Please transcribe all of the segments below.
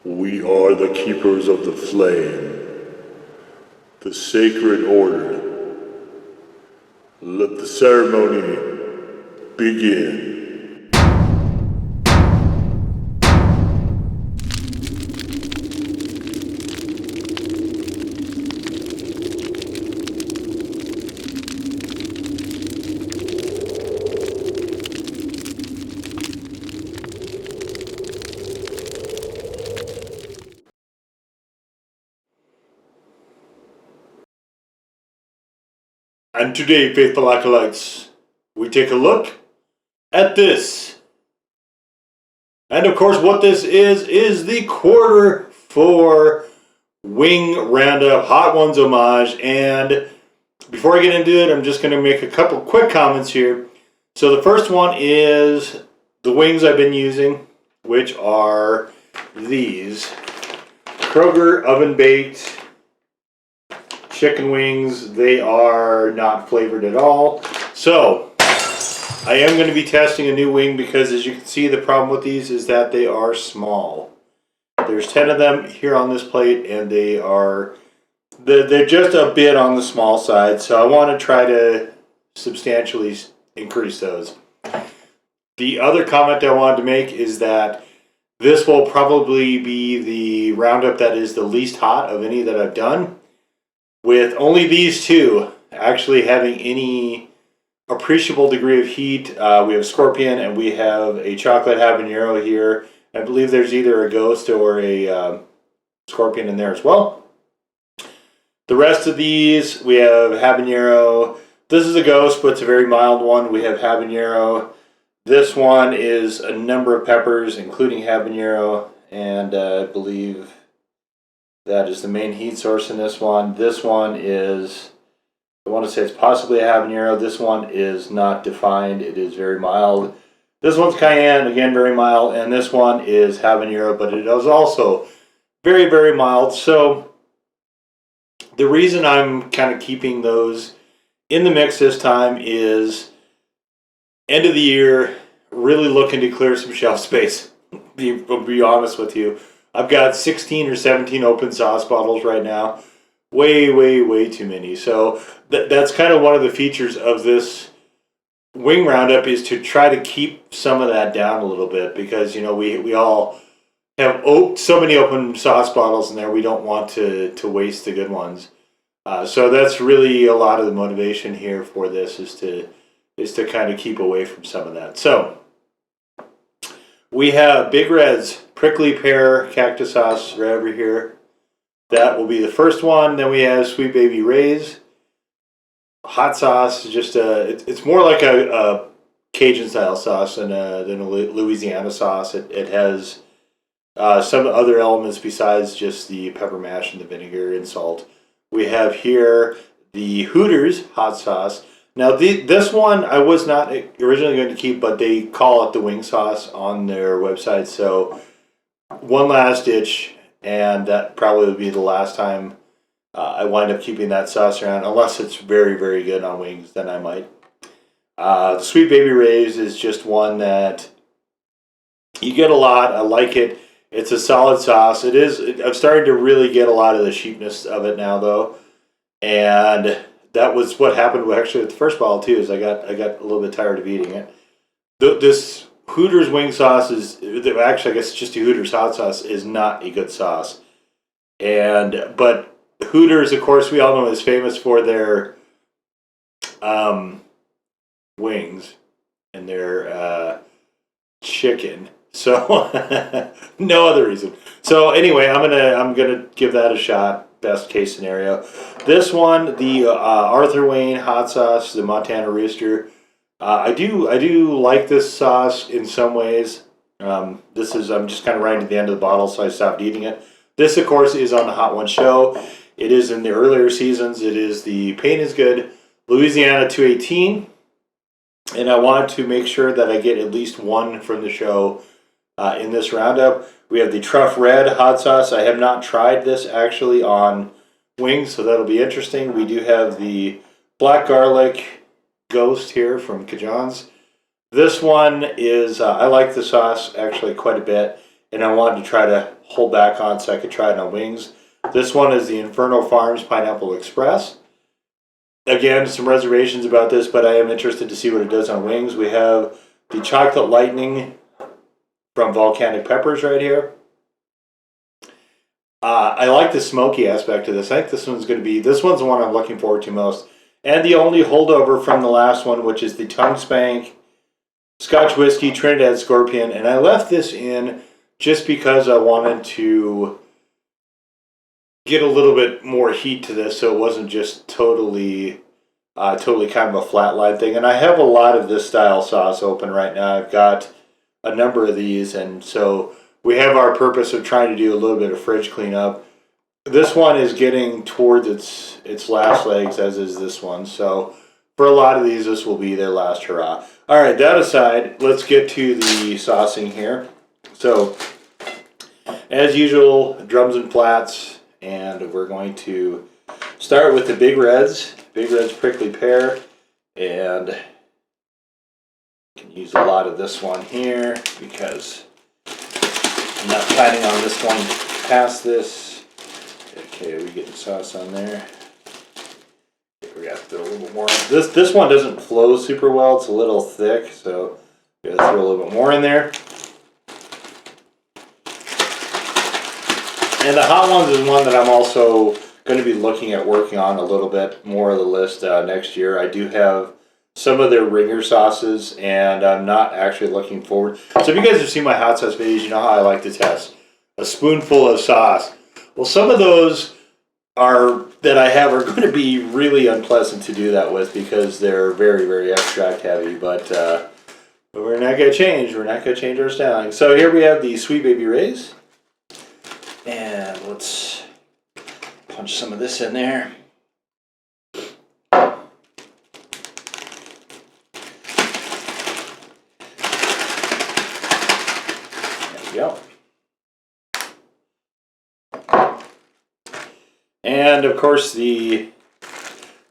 We are the keepers of the flame, the sacred order. Let the ceremony begin. And today, faithful acolytes, we take a look at this. And of course, what this is the Q4 Wing Roundup Hot Ones Homage. And before I get into it, I'm just going to make a couple quick comments here. So the first one is the wings I've been using, which are these Kroger oven baked chicken wings. They are not flavored at all. So I am going to be testing a new wing because, as you can see, the problem with these is that they are small. There's 10 of them here on this plate, and they're just a bit on the small side. So I want to try to substantially increase those. The other comment I wanted to make is that this will probably be the roundup that is the least hot of any that I've done, with only these two actually having any appreciable degree of heat. We have Scorpion and we have a chocolate habanero here. I believe there's either a Ghost or a Scorpion in there as well. The rest of these, we have habanero. This is a Ghost, but it's a very mild one. We have habanero. This one is a number of peppers, including habanero, and I believe that is the main heat source in this one. This one is, I want to say it's possibly a habanero. This one is not defined. It is very mild. This one's cayenne, again, very mild. And this one is habanero, but it is also very, very mild. So the reason I'm kind of keeping those in the mix this time is end of the year, really looking to clear some shelf space. I'll be honest with you. I've got 16 or 17 open sauce bottles right now. Way, way, way too many. So that's kind of one of the features of this wing roundup, is to try to keep some of that down a little bit, because, you know, we all have so many open sauce bottles in there. We don't want to waste the good ones. So that's really a lot of the motivation here for this, is to kind of keep away from some of that. So we have Big Red's Prickly Pear Cactus Sauce right over here. That will be the first one. Then we have Sweet Baby Ray's hot sauce. Just it's more like a Cajun style sauce than a Louisiana sauce. It has some other elements besides just the pepper mash and the vinegar and salt. We have here the Hooter's hot sauce. Now, this one I was not originally going to keep, but they call it the wing sauce on their website. So one last ditch, and that probably would be the last time I wind up keeping that sauce around, unless it's very, very good on wings, then I might. The Sweet Baby Ray's is just one that you get a lot. I like it. It's a solid sauce. I'm starting to really get a lot of the cheapness of it now, though, and that was what happened actually with the first bottle too. Is I got a little bit tired of eating it. This Hooter's wing sauce actually, I guess it's just a Hooter's hot sauce, is not a good sauce. But Hooter's, of course, we all know, is famous for their wings and their chicken. So no other reason. So anyway, I'm gonna give that a shot. Best case scenario. This one, the Arthur Wayne hot sauce, the Montana Rooster. I do like this sauce in some ways. I'm just kind of right at the end of the bottle, so I stopped eating it. This, of course, is on the Hot One show. It is in the earlier seasons. It is the Pain is Good Louisiana 218, and I wanted to make sure that I get at least one from the show in this roundup. We have the Truff Red hot sauce. I have not tried this actually on wings, so that'll be interesting. We do have the Black Garlic Ghost here from CaJohn's. This one is, I like the sauce actually quite a bit. and I wanted to try to hold back on so I could try it on wings. This one is the Inferno Farms Pineapple Express. Again, some reservations about this, but I am interested to see what it does on wings. We have the Chocolate Lightning from Volcanic Peppers right here. I like the smoky aspect of this. I think this one's the one I'm looking forward to most. And the only holdover from the last one, which is the Tonguespank Scotch Whiskey Trinidad Scorpion. And I left this in just because I wanted to get a little bit more heat to this, so it wasn't just totally kind of a flatline thing. And I have a lot of this style sauce open right now. I've got a number of these, and so we have our purpose of trying to do a little bit of fridge cleanup. This one is getting towards its last legs, as is this one. So for a lot of these, this will be their last hurrah. All right, that aside, let's get to the saucing here. So as usual, drums and flats, and we're going to start with the Big Reds Prickly Pear, and you can use a lot of this one here because I'm not planning on this going past this. Okay, we get the sauce on there. We got to throw a little bit more. This one doesn't flow super well. It's a little thick, so we got to throw a little bit more in there. And the hot ones is one that I'm also going to be looking at working on a little bit more of the list next year. I do have some of their ringer sauces, and I'm not actually looking forward. So if you guys have seen my hot sauce videos, you know how I like to test a spoonful of sauce. Well, some of those that I have are going to be really unpleasant to do that with because they're very, very extract heavy. But we're not going to change. We're not going to change our styling. So here we have the Sweet Baby Ray's, and let's punch some of this in there. Go. And of course the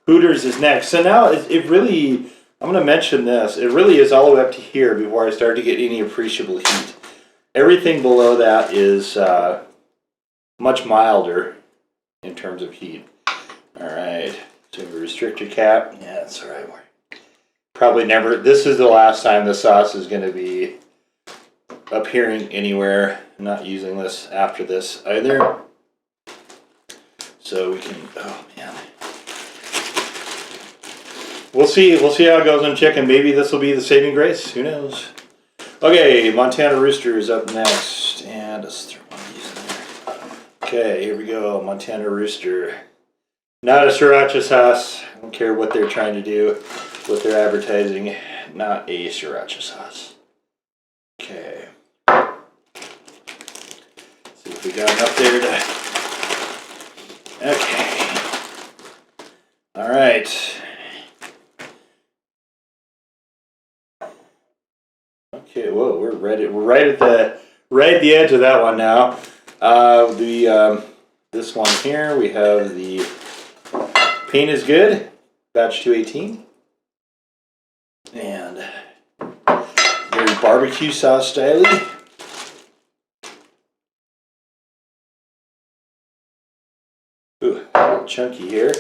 Hooters is next. So now it really, I'm going to mention this, it really is all the way up to here before I start to get any appreciable heat. Everything below that is much milder in terms of heat. Alright, so restrictor cap, yeah, that's alright. Probably never, this is the last time the sauce is going to be appearing anywhere. I'm not using this after this either. So we can, oh man. We'll see how it goes on chicken. Maybe this will be the saving grace. Who knows? Okay, Montana Rooster is up next. And let's throw one of these in there. Okay, here we go. Montana Rooster. Not a sriracha sauce. I don't care what they're trying to do with their advertising. Not a sriracha sauce. Okay. See if we got enough there to... Okay. All right. Okay. Whoa, we're ready. We're right at the edge of that one now. This one here, we have the Paint is Good, batch 218, and very barbecue sauce style-y. Ooh, a little chunky here.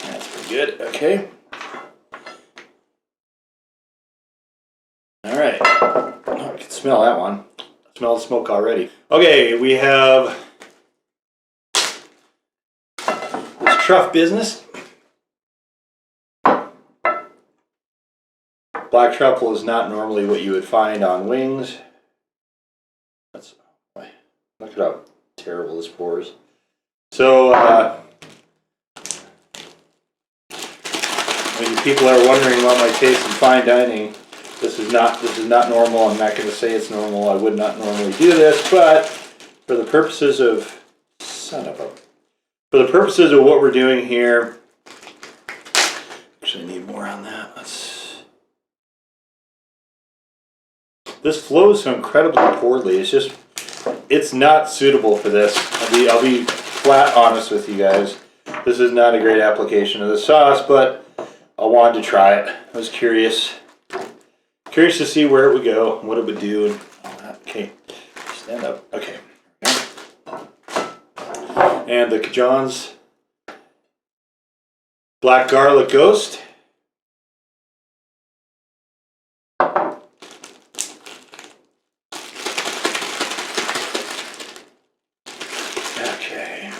That's pretty good. Okay. All right. Oh, I can smell that one. I smell the smoke already. Okay, we have this Truff business. Black truffle is not normally what you would find on wings. Look at how terrible this pours. So, when people are wondering about my taste in fine dining, this is not normal. I'm not going to say it's normal. I would not normally do this, but for the purposes of for the purposes of what we're doing here, actually need more on that. This flows so incredibly poorly. It's not suitable for this. I'll be flat honest with you guys. This is not a great application of the sauce, but I wanted to try it. I was curious to see where it would go, what it would do, and all that. Okay, stand up. Okay. And the CaJohn's Black Garlic Ghost. Okay.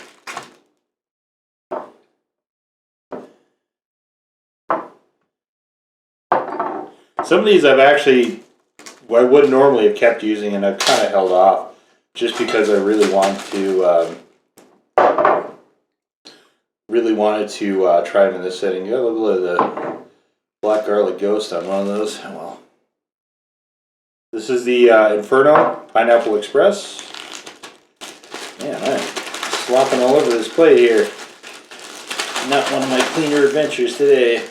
Some of these I wouldn't normally have kept using, and I've kind of held off just because I really wanted to try them in this setting. You got a little bit of the Black Garlic Ghost on one of those. Well, this is the Inferno Pineapple Express. Man, I'm slopping all over this plate here. Not one of my cleaner adventures today.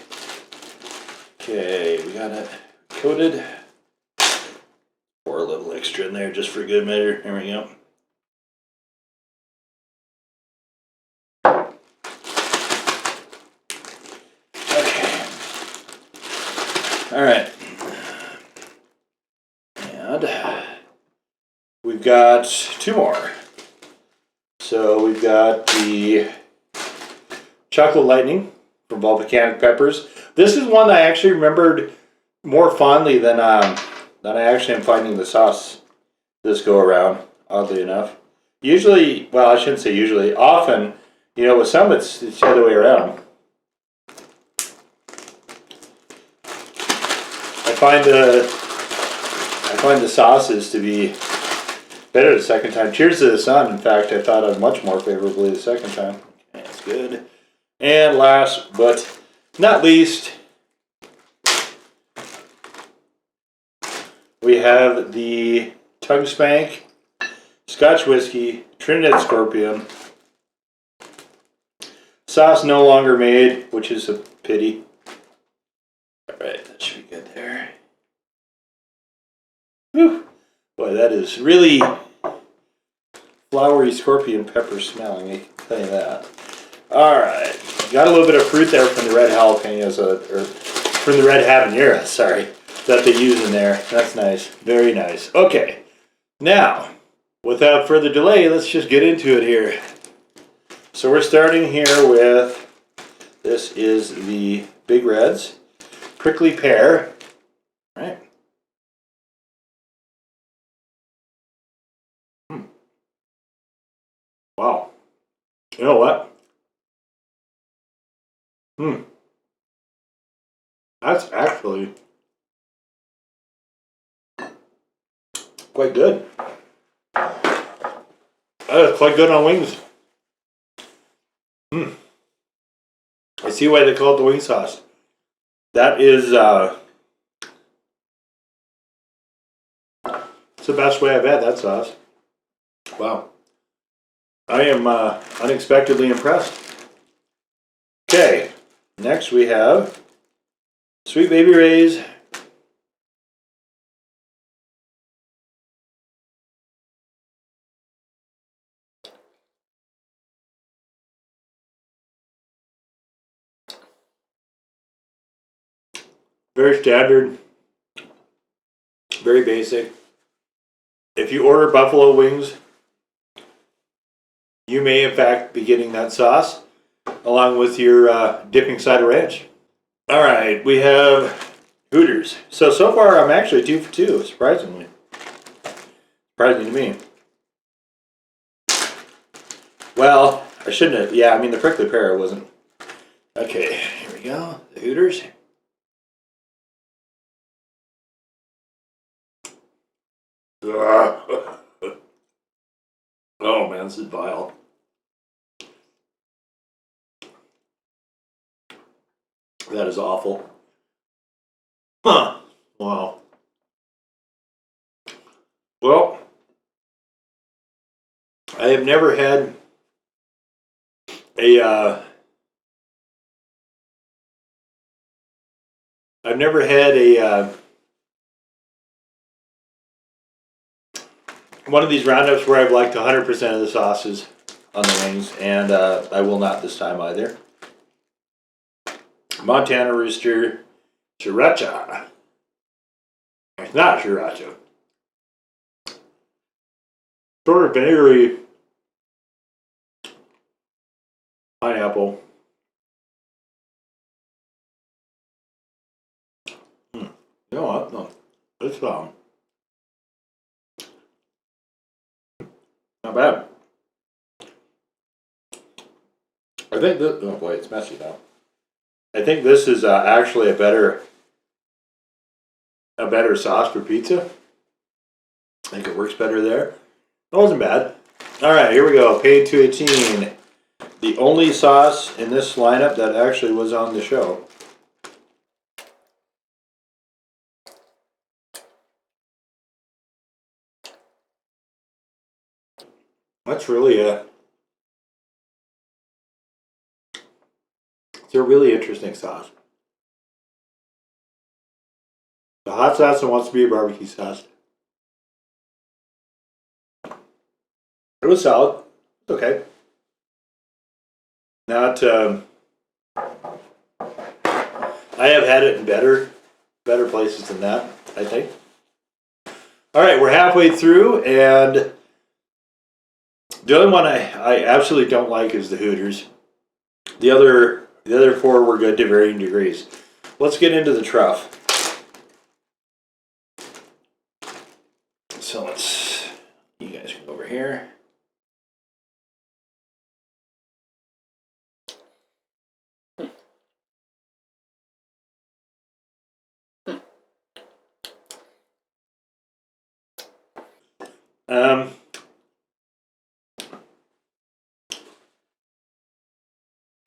Okay, we got it coated. Pour a little extra in there just for good measure. There we go. Okay. All right. And we've got two more. So we've got the Chocolate Lightning from Volcanic Peppers. This is one I actually remembered more fondly than I actually am finding the sauce this go around, oddly enough. Usually, well, I shouldn't say usually, often, you know, with some it's the other way around. I find the sauces to be better the second time. Cheers to the sun. In fact, I thought of much more favorably the second time. Okay, that's good. And last but not least, we have the Tonguespank Scotch Whiskey Trinidad Scorpion. Sauce no longer made, which is a pity. Alright, that should be good there. Whew. Boy, that is really flowery scorpion pepper smelling, I can tell you that. Alright, got a little bit of fruit there from the red jalapenos, or from the red habanero, sorry, that they use in there. That's nice, very nice. Okay, now, without further delay, let's just get into it here. So we're starting here with, this is the Big Reds, Prickly Pear, right? Wow, you know what? That's actually quite good. That is quite good on wings. I see why they call it the wing sauce. That is it's the best way I've had that sauce. Wow. I am unexpectedly impressed. Okay, next we have Sweet Baby Ray's very standard, very basic. If you order buffalo wings, you may in fact be getting that sauce along with your dipping side of ranch. All right, we have Hooters. So far I'm actually 2 for 2, surprisingly. Surprising to me. Well, I shouldn't have, yeah, I mean the prickly pear wasn't. Okay, here we go, the Hooters. Oh man, this is vile. That is awful. Huh. Wow. Well, I have never had a one of these roundups where I've liked 100% of the sauces on the wings, and I will not this time either. Montana Rooster Sriracha. It's not Sriracha. Sort of vinegary pineapple. You know what? No, it's not bad. I think this. Oh boy, it's messy now. I think this is actually a better sauce for pizza. I think it works better there. It wasn't bad. All right, here we go. Page 218. The only sauce in this lineup that actually was on the show. That's really it's a really interesting sauce. The hot sauce that wants to be a barbecue sauce. It was solid. It's okay. Not. I have had it in better places than that, I think. All right, we're halfway through, and the other one I absolutely don't like is the Hooters. The other four were good to varying degrees. Let's get into the Truff. So you guys can go over here.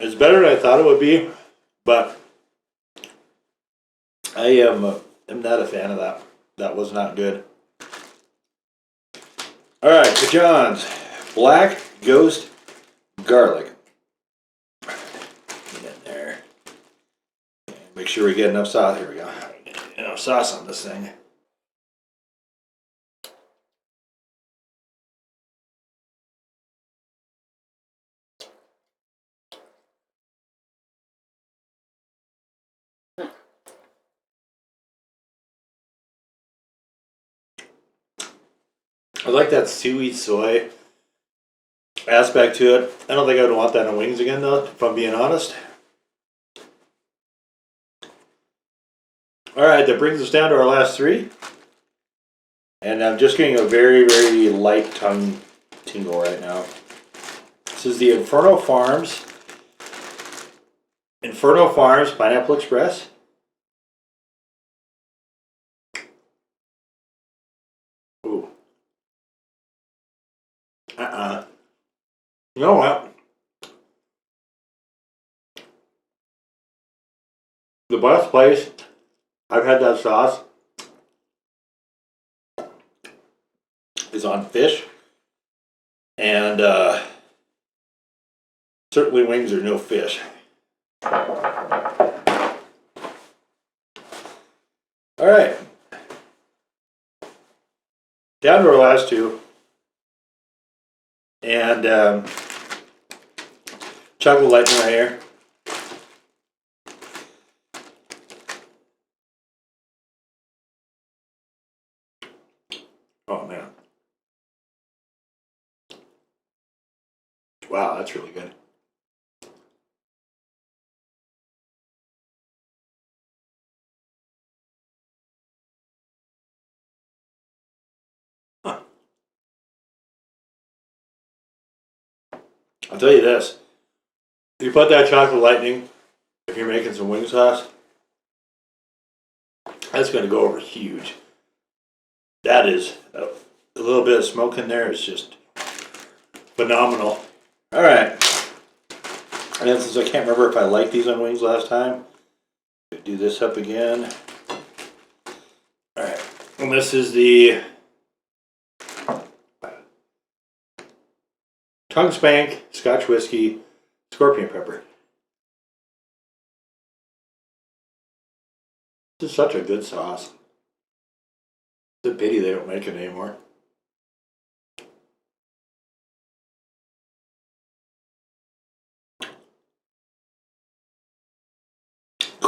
It's better than I thought it would be, but I am not a fan of that. That was not good. All right, CaJohn's Black Ghost Garlic. Get in there. Make sure we get enough sauce. Here we go. Get enough sauce on this thing. I like that sweet soy aspect to it. I don't think I would want that on wings again, though, if I'm being honest. All right, that brings us down to our last three. And I'm just getting a very, very light tongue tingle right now. This is the Inferno Farms Pineapple Express. Ooh. You know what? The best place I've had that sauce is on fish, and certainly wings are no fish. All right, down to our last two, and chocolate lightning right here. Oh man. Wow, that's really good. Huh. I'll tell you this. You put that chocolate lightning, if you're making some wing sauce, that's going to go over huge. That is a little bit of smoke in there. It's just phenomenal. All right. And since I can't remember if I liked these on wings last time, do this up again. All right. And this is the Tonguespank Scotch whiskey scorpion pepper. This is such a good sauce. It's a pity they don't make it anymore.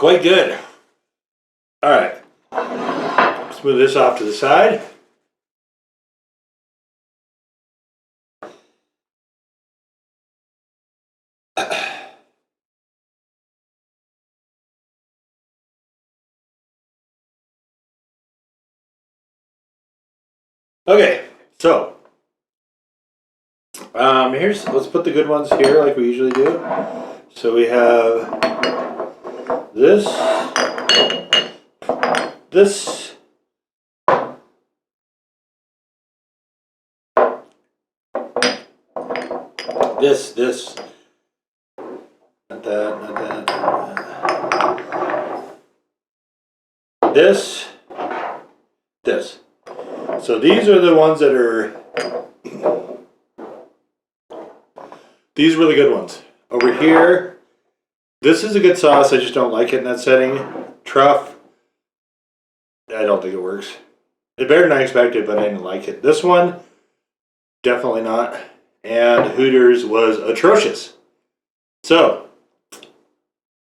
quite good. All right, let's move this off to the side. Okay, so let's put the good ones here like we usually do. So we have this, this, this, not that, not that, not that. This. So these are the ones that are, these were the good ones. Over here, this is a good sauce, I just don't like it in that setting. Truff, I don't think it works. It's better than I expected, but I didn't like it. This one, definitely not. And Hooters was atrocious. So,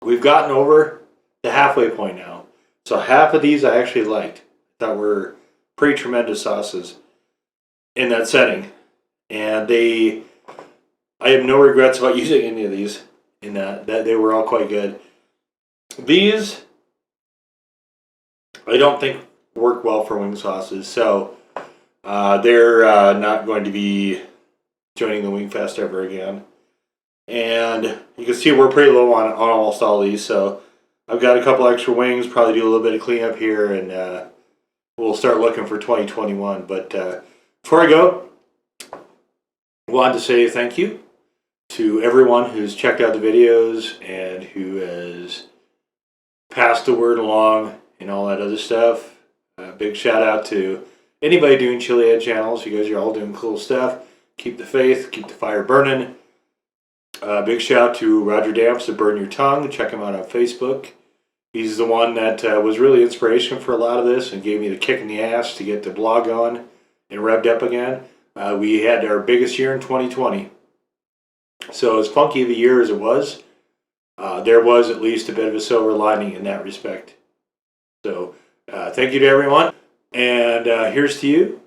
we've gotten over the halfway point now. So half of these I actually liked. That were pretty tremendous sauces in that setting. And I have no regrets about using any of these in that they were all quite good. These, I don't think work well for wing sauces. So they're not going to be joining the Wing Fest ever again. And you can see we're pretty low on almost all these. So I've got a couple extra wings, probably do a little bit of cleanup here, and we'll start looking for 2021. But before I go, I wanted to say thank you to everyone who's checked out the videos and who has passed the word along and all that other stuff. Big shout out to anybody doing Chili Ed channels. You guys are all doing cool stuff. Keep the faith, keep the fire burning. Big shout out to Roger Damps at Burn Your Tongue. Check him out on Facebook. He's the one that was really inspiration for a lot of this and gave me the kick in the ass to get the blog on and revved up again. We had our biggest year in 2020. So as funky of a year as it was, there was at least a bit of a silver lining in that respect. So thank you to everyone. And here's to you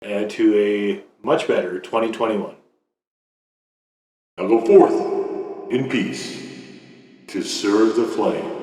and to a much better 2021. Now go forth in peace to serve the flame.